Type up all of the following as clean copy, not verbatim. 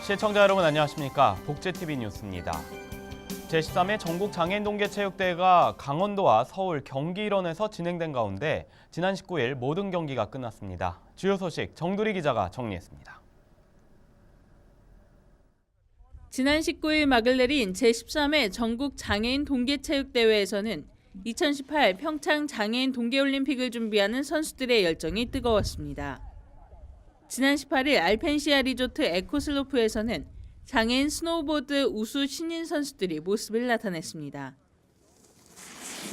시청자 여러분 안녕하십니까? 복제TV 뉴스입니다. 제13회 전국장애인 동계체육대회가 강원도와 서울, 경기 일원에서 진행된 가운데 지난 19일 모든 경기가 끝났습니다. 주요 소식 정두리 기자가 정리했습니다. 지난 19일 막을 내린 제13회 전국장애인 동계체육대회에서는 2018 평창 장애인 동계올림픽을 준비하는 선수들의 열정이 뜨거웠습니다. 지난 18일 알펜시아 리조트 에코슬로프에서는 장애인 스노우보드 우수 신인 선수들이 모습을 나타냈습니다.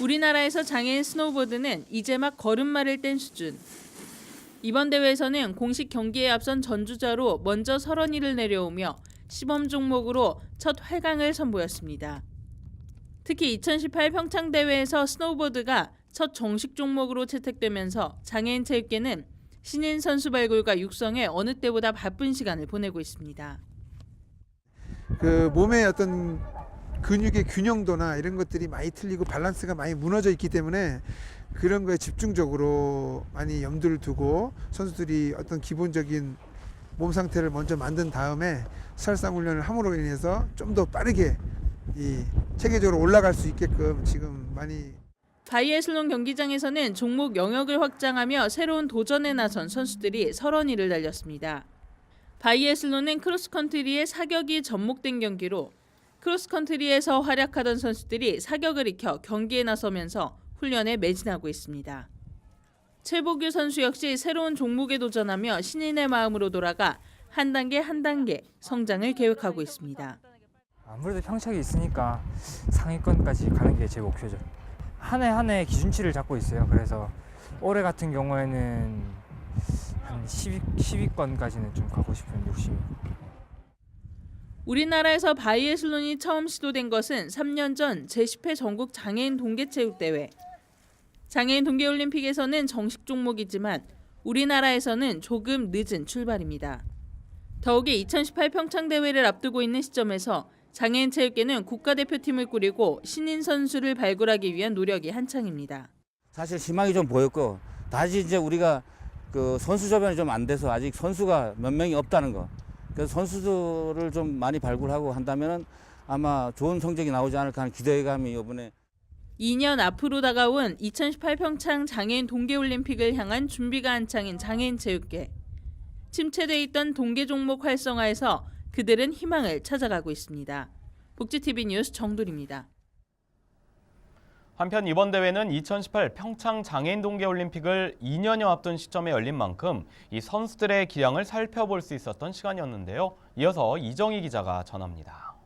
우리나라에서 장애인 스노우보드는 이제 막 걸음마를 뗀 수준. 이번 대회에서는 공식 경기에 앞선 전주자로 먼저 설원이를 내려오며 시범 종목으로 첫 활강을 선보였습니다. 특히 2018 평창 대회에서 스노우보드가 첫 정식 종목으로 채택되면서 장애인 체육계는 신인 선수 발굴과 육성에 어느 때보다 바쁜 시간을 보내고 있습니다. 그 몸의 어떤 근육의 균형도나 이런 것들이 많이 틀리고 밸런스가 많이 무너져 있기 때문에 그런 거에 집중적으로 많이 염두를 두고 선수들이 어떤 기본적인 몸 상태를 먼저 만든 다음에 살상 훈련을 함으로 인해서 좀 더 빠르게 체계적으로 올라갈 수 있게끔 지금 많이. 바이애슬론 경기장에서는 종목 영역을 확장하며 새로운 도전에 나선 선수들이 설원이를 달렸습니다. 바이애슬론은 크로스컨트리의 사격이 접목된 경기로 크로스컨트리에서 활약하던 선수들이 사격을 익혀 경기에 나서면서 훈련에 매진하고 있습니다. 최보규 선수 역시 새로운 종목에 도전하며 신인의 마음으로 돌아가 한 단계 성장을 계획하고 있습니다. 아무래도 평창이 있으니까 상위권까지 가는 게 제 목표죠. 한 해 기준치를 잡고 있어요. 그래서 올해 같은 경우에는 한 10위권까지는 좀 가고 싶은 욕심이. 우리나라에서 바이애슬론이 처음 시도된 것은 3년 전 제10회 전국 장애인 동계체육대회. 장애인 동계올림픽에서는 정식 종목이지만 우리나라에서는 조금 늦은 출발입니다. 더욱이 2018 평창대회를 앞두고 있는 시점에서 장애인 체육계는 국가대표팀을 꾸리고 신인 선수를 발굴하기 위한 노력이 한창입니다. 사실 희망이 좀 보였고 다시 이제 우리가 그 선수 조변이 좀 안 돼서 아직 선수가 몇 명이 없다는 거. 그래서 선수들을 좀 많이 발굴하고 한다면은 아마 좋은 성적이 나오지 않을까 하는 기대감이 이번에. 2년 앞으로 다가온 2018 평창 장애인 동계올림픽을 향한 준비가 한창인 장애인 체육계. 침체돼 있던 동계 종목 활성화에서 그들은 희망을 찾아가고 있습니다. 복지TV 뉴스 정두리입니다. 한편 이번 대회는 2018 평창 장애인 동계올림픽을 2년여 앞둔 시점에 열린 만큼 이 선수들의 기량을 살펴볼 수 있었던 시간이었는데요. 이어서 이정희 기자가 전합니다.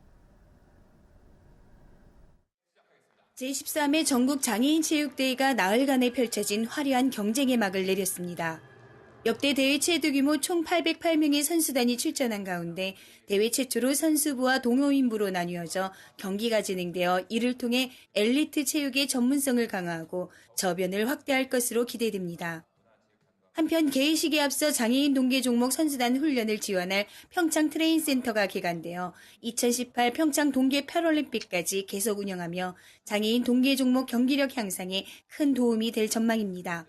제13회 전국 장애인 체육대회가 나흘간에 펼쳐진 화려한 경쟁의 막을 내렸습니다. 역대 대회 최대 규모 총 808명의 선수단이 출전한 가운데 대회 최초로 선수부와 동호인부로 나뉘어져 경기가 진행되어 이를 통해 엘리트 체육의 전문성을 강화하고 저변을 확대할 것으로 기대됩니다. 한편 개회식에 앞서 장애인 동계 종목 선수단 훈련을 지원할 평창 트레인센터가 개관되어 2018 평창 동계 패럴림픽까지 계속 운영하며 장애인 동계 종목 경기력 향상에 큰 도움이 될 전망입니다.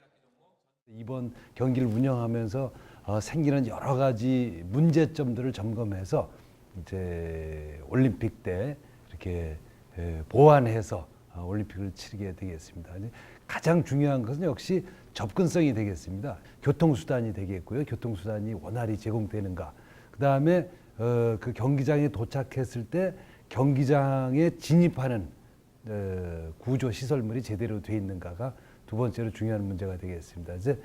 이번 경기를 운영하면서 생기는 여러 가지 문제점들을 점검해서 이제 올림픽 때 이렇게 보완해서 올림픽을 치르게 되겠습니다. 가장 중요한 것은 역시 접근성이 되겠습니다. 교통수단이 되겠고요. 교통수단이 원활히 제공되는가. 그다음에 그 경기장에 도착했을 때 경기장에 진입하는 구조 시설물이 제대로 돼 있는가가 두 번째로 중요한 문제가 되겠습니다. 이제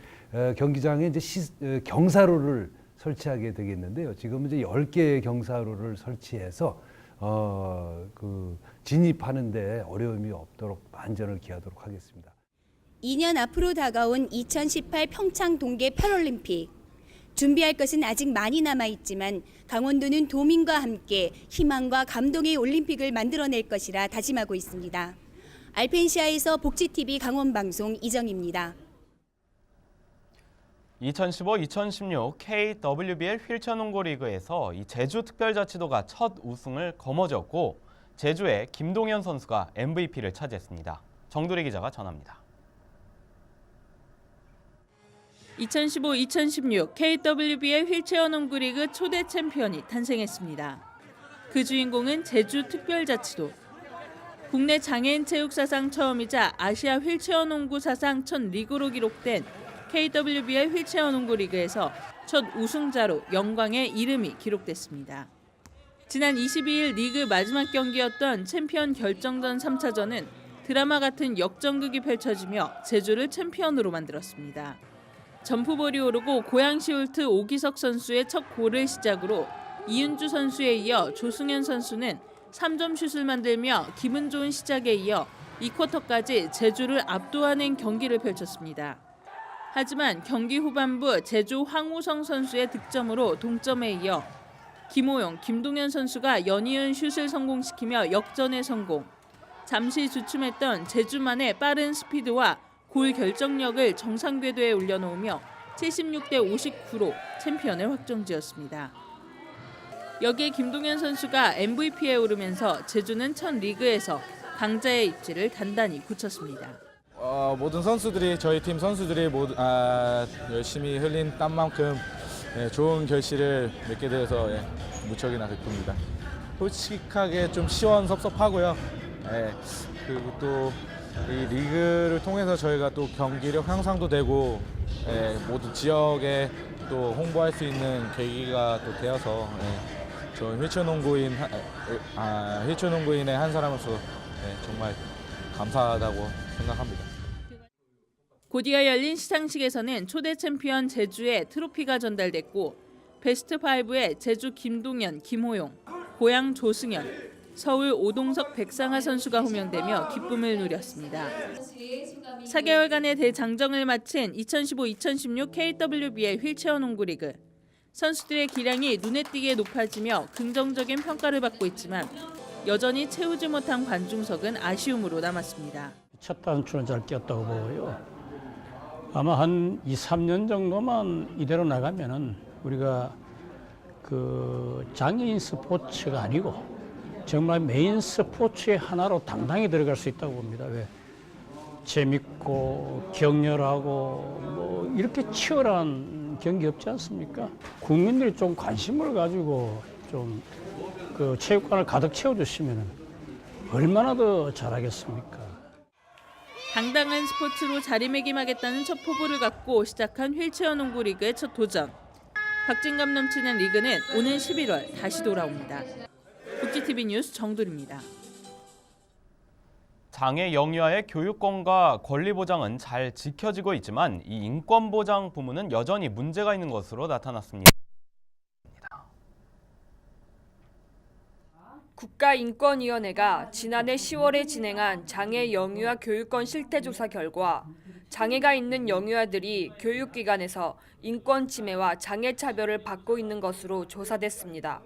경기장에 이제 경사로를 설치하게 되겠는데요. 지금 이제 10개의 경사로를 설치해서 그 진입하는 데 어려움이 없도록 안전을 기하도록 하겠습니다. 2년 앞으로 다가온 2018 평창 동계 패럴림픽. 준비할 것은 아직 많이 남아있지만 강원도는 도민과 함께 희망과 감동의 올림픽을 만들어낼 것이라 다짐하고 있습니다. 알펜시아에서 복지TV 강원방송 이정입니다. 2015-2016 KWBL 휠체어농구 리그에서 이 제주특별자치도가 첫 우승을 거머쥐었고 제주의 김동현 선수가 MVP를 차지했습니다. 정두리 기자가 전합니다. 2015-2016 KWBA 휠체어 농구 리그 초대 챔피언이 탄생했습니다. 그 주인공은 제주특별자치도. 국내 장애인 체육 사상 처음이자 아시아 휠체어 농구 사상 첫 리그로 기록된 KWBA 휠체어 농구 리그에서 첫 우승자로 영광의 이름이 기록됐습니다. 지난 22일 리그 마지막 경기였던 챔피언 결정전 3차전은 드라마 같은 역전극이 펼쳐지며 제주를 챔피언으로 만들었습니다. 점프볼이 오르고 고양시 홀트 오기석 선수의 첫 골을 시작으로 이윤주 선수에 이어 조승현 선수는 3점 슛을 만들며 기분 좋은 시작에 이어 2쿼터까지 제주를 압도하는 경기를 펼쳤습니다. 하지만 경기 후반부 제주 황우성 선수의 득점으로 동점에 이어 김호용, 김동현 선수가 연이은 슛을 성공시키며 역전에 성공. 잠시 주춤했던 제주만의 빠른 스피드와 골 결정력을 정상 궤도에 올려놓으며 76대 59로 챔피언을 확정지었습니다. 여기에 김동현 선수가 MVP에 오르면서 제주는 첫 리그에서 강자의 입지를 단단히 굳혔습니다. 모든 선수들이 저희 팀 선수들이 모두 열심히 흘린 땀만큼 좋은 결실을 맺게 돼서 무척이나 기쁩니다. 솔직하게 좀 시원섭섭하고요. 그리고 또 이 리그를 통해서 저희가 또 경기력 향상도 되고 모든 지역에 또 홍보할 수 있는 계기가 또 되어서 저는 휠체어 농구인의 한 사람으로서 정말 감사하다고 생각합니다. 곧이어 열린 시상식에서는 초대 챔피언 제주에 트로피가 전달됐고 베스트 5에 제주 김동현, 김호용, 고양 조승현, 서울 오동석 백상하 선수가 호명되며 기쁨을 누렸습니다. 4개월간의 대장정을 마친 2015-2016 KWBA 휠체어 농구 리그. 선수들의 기량이 눈에 띄게 높아지며 긍정적인 평가를 받고 있지만 여전히 채우지 못한 관중석은 아쉬움으로 남았습니다. 첫 단추는 잘 끼었다고 보고요. 아마 한 2, 3년 정도만 이대로 나가면은 우리가 그 장애인 스포츠가 아니고 정말 메인 스포츠의 하나로 당당히 들어갈 수 있다고 봅니다. 왜? 재밌고 격렬하고 뭐 이렇게 치열한 경기 없지 않습니까? 국민들이 좀 관심을 가지고 좀 그 체육관을 가득 채워주시면 얼마나 더 잘하겠습니까? 당당한 스포츠로 자리매김하겠다는 첫 포부를 갖고 시작한 휠체어 농구 리그의 첫 도전. 박진감 넘치는 리그는 오는 11월 다시 돌아옵니다. 복지TV 뉴스 정돌입니다. 장애 영유아의 교육권과 권리 보장은 잘 지켜지고 있지만 이 인권 보장 부문은 여전히 문제가 있는 것으로 나타났습니다. 국가인권위원회가 지난해 10월에 진행한 장애 영유아 교육권 실태조사 결과 장애가 있는 영유아들이 교육기관에서 인권 침해와 장애 차별을 받고 있는 것으로 조사됐습니다.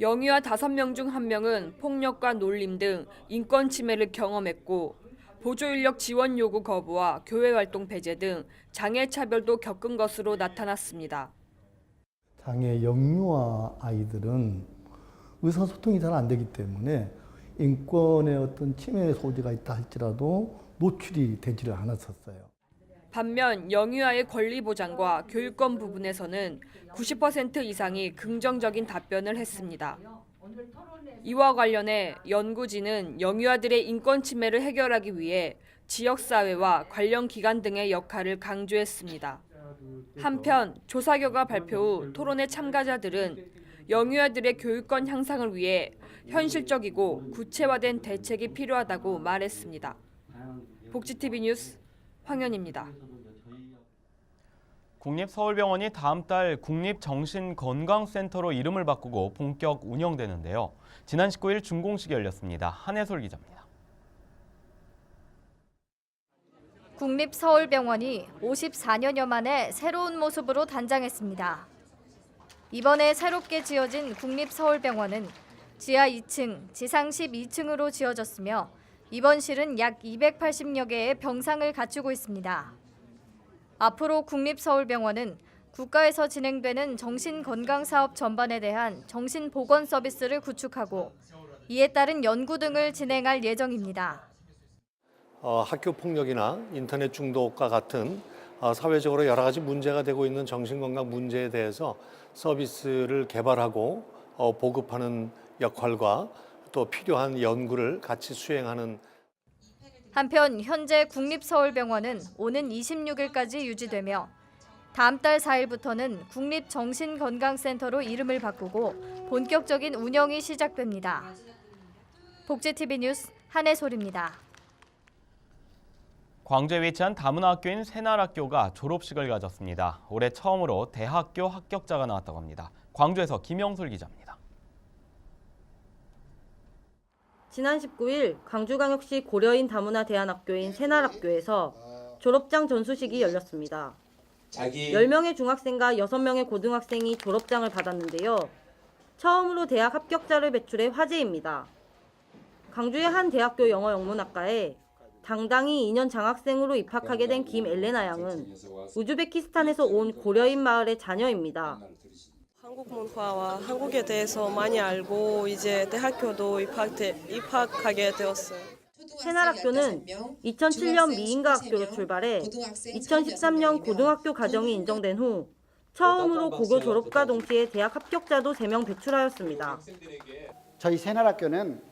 영유아 5명 중 1명은 폭력과 놀림 등 인권 침해를 경험했고 보조인력 지원 요구 거부와 교회 활동 배제 등 장애 차별도 겪은 것으로 나타났습니다. 장애 영유아 아이들은 의사소통이 잘 안 되기 때문에 인권의 어떤 침해 소지가 있다 할지라도 노출이 되지를 않았었어요. 반면 영유아의 권리 보장과 교육권 부분에서는 90% 이상이 긍정적인 답변을 했습니다. 이와 관련해 연구진은 영유아들의 인권 침해를 해결하기 위해 지역사회와 관련 기관 등의 역할을 강조했습니다. 한편 조사 결과 발표 후 토론회 참가자들은 영유아들의 교육권 향상을 위해 현실적이고 구체화된 대책이 필요하다고 말했습니다. 복지TV 뉴스 황현입니다. 국립서울병원이 다음 달 국립정신건강센터로 이름을 바꾸고 본격 운영되는데요. 지난 19일 준공식이 열렸습니다. 한혜솔 기자입니다. 국립서울병원이 54년여 만에 새로운 모습으로 단장했습니다. 이번에 새롭게 지어진 국립서울병원은 지하 2층, 지상 12층으로 지어졌으며 이번 실은 약 280여 개의 병상을 갖추고 있습니다. 앞으로 국립서울병원은 국가에서 진행되는 정신건강사업 전반에 대한 정신보건 서비스를 구축하고 이에 따른 연구 등을 진행할 예정입니다. 학교 폭력이나 인터넷 중독과 같은 사회적으로 여러 가지 문제가 되고 있는 정신건강 문제에 대해서 서비스를 개발하고 보급하는 역할과 또 필요한 연구를 같이 수행하는. 한편 현재 국립서울병원은 오는 26일까지 유지되며 다음 달 4일부터는 국립정신건강센터로 이름을 바꾸고 본격적인 운영이 시작됩니다. 복지TV 뉴스 한혜솔입니다. 광주에 위치한 다문화학교인 새날학교가 졸업식을 가졌습니다. 올해 처음으로 대학교 합격자가 나왔다고 합니다. 광주에서 김영솔 기자입니다. 지난 19일 광주광역시 고려인 다문화 대안학교인 새날학교에서 졸업장 전수식이 열렸습니다. 10명의 중학생과 6명의 고등학생이 졸업장을 받았는데요. 처음으로 대학 합격자를 배출해 화제입니다. 광주의 한 대학교 영어영문학과에 당당히 2년 장학생으로 입학하게 된 김엘레나 양은 우즈베키스탄에서 온 고려인 마을의 자녀입니다. 한국 문화와 한국에 대해서 많이 알고 이제 대학교도 입학하게 되었어요. 새날학교는 2007년 미인과학교로 출발해 2013년 고등학교 과정이 인정된 후 처음으로 고교 졸업과 동시에 대학 합격자도 3명 배출하였습니다. 저희 새날학교는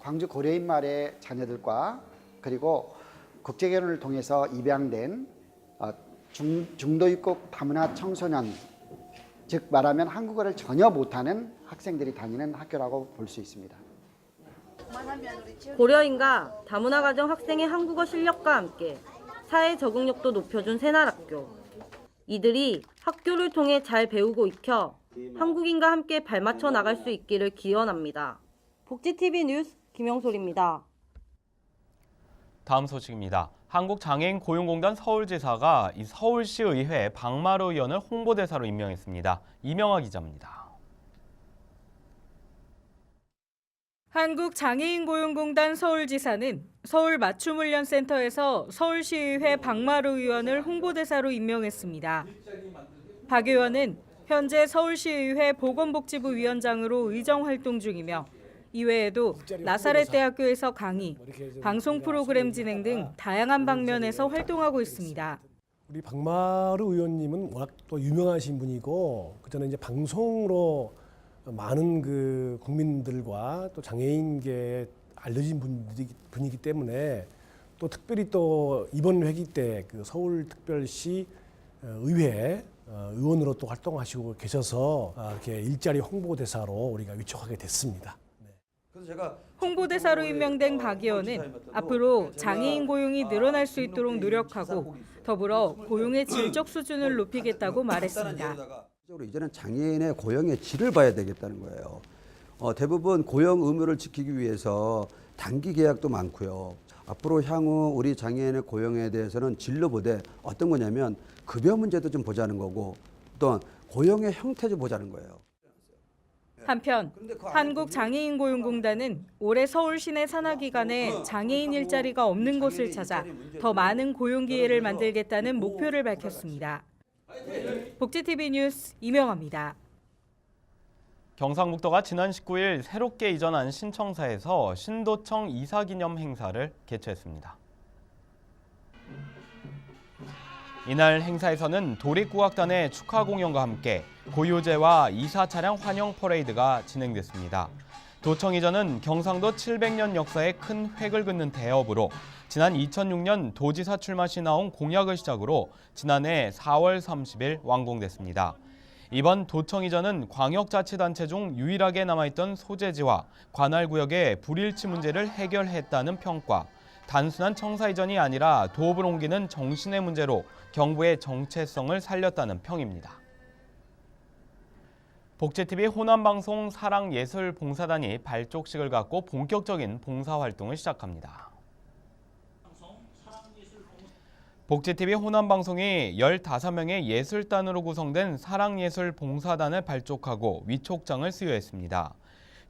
광주 고려인 마을의 자녀들과 그리고 국제결혼을 통해서 입양된 중도 입국 다문화 청소년, 즉 말하면 한국어를 전혀 못하는 학생들이 다니는 학교라고 볼 수 있습니다. 고려인과 다문화 가정 학생의 한국어 실력과 함께 사회 적응력도 높여준 새날학교. 이들이 학교를 통해 잘 배우고 익혀 한국인과 함께 발맞춰 나갈 수 있기를 기원합니다. 복지TV 뉴스 김영솔입니다. 다음 소식입니다. 한국장애인 고용공단 서울지사가 이 서울시의회 박마루 의원을 홍보대사로 임명했습니다. 이명아 기자입니다. 한국장애인고용공단 서울지사는 서울맞춤훈련센터에서 서울시의회 박마루 의원을 홍보대사로 임명했습니다. 박 의원은 현재 서울시의회 보건복지부 위원장으로 의정활동 중이며 이외에도 나사렛 대학교에서 강의, 방송 프로그램 진행 등 다양한 방면에서 활동하고 있습니다. 우리 박마루 의원님은 워낙 또 유명하신 분이고 그전에 이제 방송으로 많은 그 국민들과 또 장애인계에 알려진 분이기 때문에 또 특별히 또 이번 회기 때 그 서울특별시 의회 의원으로 또 활동하시고 계셔서 이렇게 일자리 홍보대사로 우리가 위촉하게 됐습니다. 홍보대사로 임명된 박 의원은 앞으로 장애인 고용이 늘어날 수 있도록 노력하고 더불어 고용의 질적 수준을 높이겠다고 말했습니다. 이제는 장애인의 고용의 질을 봐야 되겠다는 거예요. 대부분 고용 의무를 지키기 위해서 단기 계약도 많고요. 앞으로 향후 우리 장애인의 고용에 대해서는 질로 보되 어떤 거냐면 급여 문제도 좀 보자는 거고 또 고용의 형태 좀 보자는 거예요. 한편 한국장애인고용공단은 올해 서울 시내 산하기관에 장애인 일자리가 없는 곳을 찾아 더 많은 고용 기회를 만들겠다는 목표를 밝혔습니다. 복지TV 뉴스 이명아입니다. 경상북도가 지난 19일 새롭게 이전한 신청사에서 신도청 이사기념 행사를 개최했습니다. 이날 행사에서는 도립국악단의 축하 공연과 함께 고유제와 이사 차량 환영 퍼레이드가 진행됐습니다. 도청 이전은 경상도 700년 역사에 큰 획을 긋는 대업으로 지난 2006년 도지사 출마 시 나온 공약을 시작으로 지난해 4월 30일 완공됐습니다. 이번 도청 이전은 광역자치단체 중 유일하게 남아있던 소재지와 관할구역의 불일치 문제를 해결했다는 평가, 단순한 청사 이전이 아니라 도읍을 옮기는 정신의 문제로 경부의 정체성을 살렸다는 평입니다. 복지TV 호남방송 사랑예술봉사단이 발족식을 갖고 본격적인 봉사활동을 시작합니다. 복지TV 호남방송이 15명의 예술단으로 구성된 사랑예술봉사단을 발족하고 위촉장을 수여했습니다.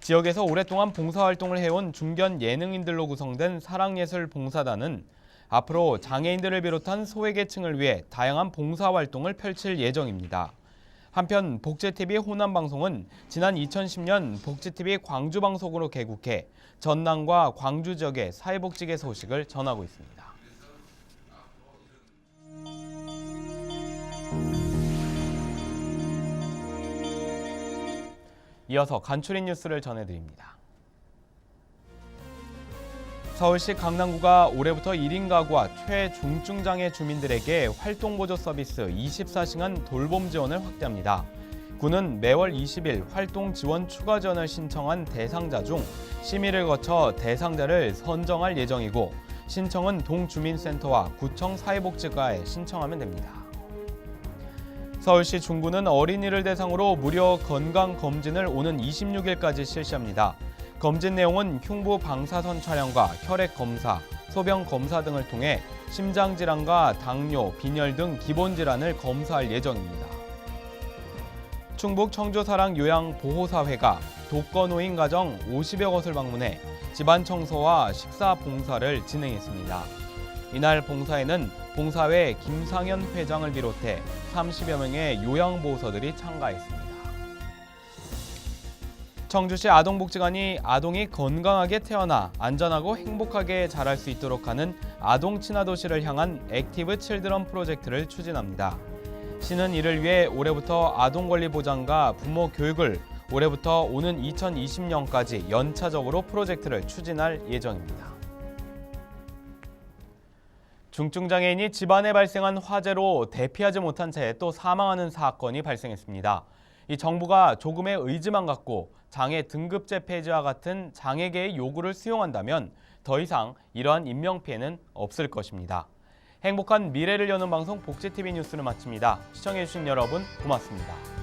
지역에서 오랫동안 봉사활동을 해온 중견 예능인들로 구성된 사랑예술봉사단은 앞으로 장애인들을 비롯한 소외계층을 위해 다양한 봉사활동을 펼칠 예정입니다. 한편 복지TV 호남방송은 지난 2010년 복지TV 광주방송으로 개국해 전남과 광주 지역의 사회복지계 소식을 전하고 있습니다. 이어서 간추린 뉴스를 전해드립니다. 서울시 강남구가 올해부터 1인 가구와 최중증장애 주민들에게 활동보조 서비스 24시간 돌봄 지원을 확대합니다. 구는 매월 20일 활동 지원 추가 지원을 신청한 대상자 중 심의를 거쳐 대상자를 선정할 예정이고 신청은 동주민센터와 구청 사회복지과에 신청하면 됩니다. 서울시 중구는 어린이를 대상으로 무료 건강검진을 오는 26일까지 실시합니다. 검진 내용은 흉부 방사선 촬영과 혈액 검사, 소변 검사 등을 통해 심장질환과 당뇨, 빈혈 등 기본 질환을 검사할 예정입니다. 충북 청주사랑요양보호사회가 독거노인 가정 50여 곳을 방문해 집안 청소와 식사 봉사를 진행했습니다. 이날 봉사에는 봉사회 김상현 회장을 비롯해 30여 명의 요양보호사들이 참가했습니다. 청주시 아동복지관이 아동이 건강하게 태어나 안전하고 행복하게 자랄 수 있도록 하는 아동 친화 도시를 향한 액티브 칠드런 프로젝트를 추진합니다. 시는 이를 위해 올해부터 아동 권리 보장과 부모 교육을 올해부터 오는 2020년까지 연차적으로 프로젝트를 추진할 예정입니다. 중증장애인이 집안에 발생한 화재로 대피하지 못한 채 또 사망하는 사건이 발생했습니다. 이 정부가 조금의 의지만 갖고 장애 등급제 폐지와 같은 장애계의 요구를 수용한다면 더 이상 이러한 인명피해는 없을 것입니다. 행복한 미래를 여는 방송 복지TV 뉴스를 마칩니다. 시청해주신 여러분 고맙습니다.